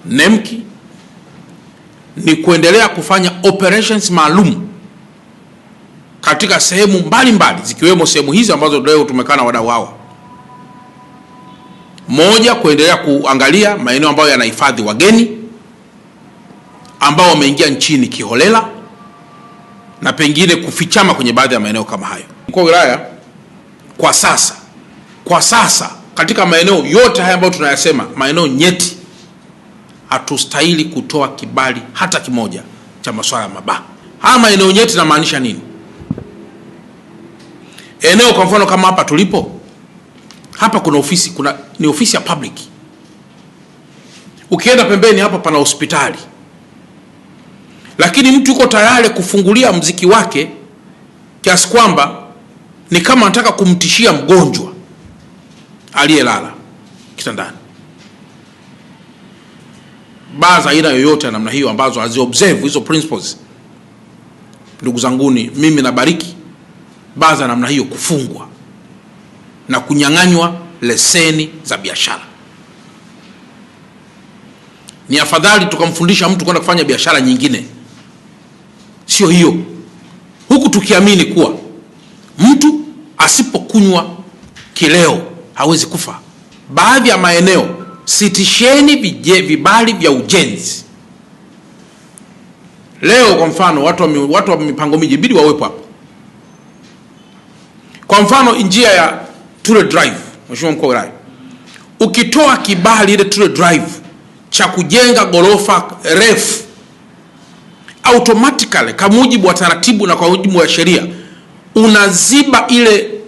NEMC ni kuendelea kufanya operations maalum katika sehemu mbalimbali zikiwemo sehemu hizi ambazo leo tumekaa na wadau hao. Moja, kuendelea kuangalia maeneo ambayo yanahifadhi wageni ambao wameingia nchini kiholela na pengine kufichama kwenye baadhi ya maeneo kama hayo. Mkuu wa wilaya, kwa sasa katika maeneo yote haya ambayo tunayasema, maeneo nyeti, hatustahili kutoa kibali hata kimoja cha masuala ya mabaa. Haya maeneo nyeti namaanisha nini? Eneo kwa mfano kama hapa tulipo, hapa kuna ofisi, ni ofisi ya public. Ukienda pembeni hapa pana hospitali. Lakini mtu yuko tayari kufungulia mziki wake kiasi kwamba ni kama anataka kumtishia mgonjwa aliyelala kitandani. Baa za aina yoyote ya namna hiyo ambazo hazi-observe hizo principles, ndugu zanguni, mimi nabariki baa za namna hiyo kufungwa na kunyang'anywa leseni za biashara. Ni afadhali tukamfundisha mtu kwenda kufanya biashara nyingine, sio hiyo, huku tukiamini kuwa mtu asipokunywa kileo hawezi kufa. Baadhi ya maeneo sitisheni vibali vya ujenzi. Leo kwa mfano watu wa mipango miji bidi wawepo hapo. Kwa mfano njia ya Ture Drive, Mheshimiwa Mkuu wa Wilaya, ukitoa kibali ile Ture Drive cha kujenga gorofa refu, automatically kwa mujibu wa taratibu na kwa mujibu wa sheria unaziba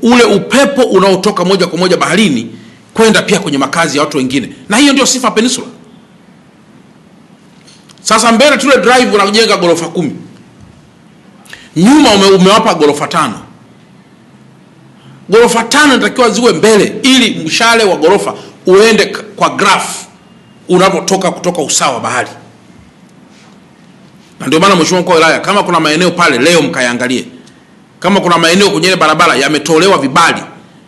ule upepo unaotoka moja kwa moja baharini kwenda pia kwenye makazi ya watu wengine, na hiyo ndio sifa Peninsula. Sasa mbele Ture Drive unajenga gorofa 10, nyuma umewapa gorofa 5. Gorofa 5 inatakiwa ziwe mbele ili mshale wa gorofa uende kwa graph unapotoka kutoka usawa bahari. Na ndio maana Mheshimiwa Mkuu wa Wilaya, kama kuna maeneo pale leo mkayaangalie. Kama kuna maeneo kwenye barabara yametolewa vibali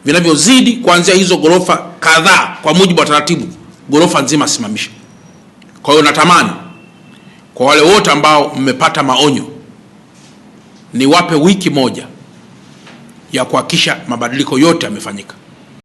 vinavyozidi kuanzia hizo gorofa kadhaa kwa mujibu wa taratibu, gorofa nzima simamisha. Kwa hiyo natamani kwa wale wote ambao mmepata maonyo, niwape wiki moja ya kuhakikisha mabadiliko yote yamefanyika.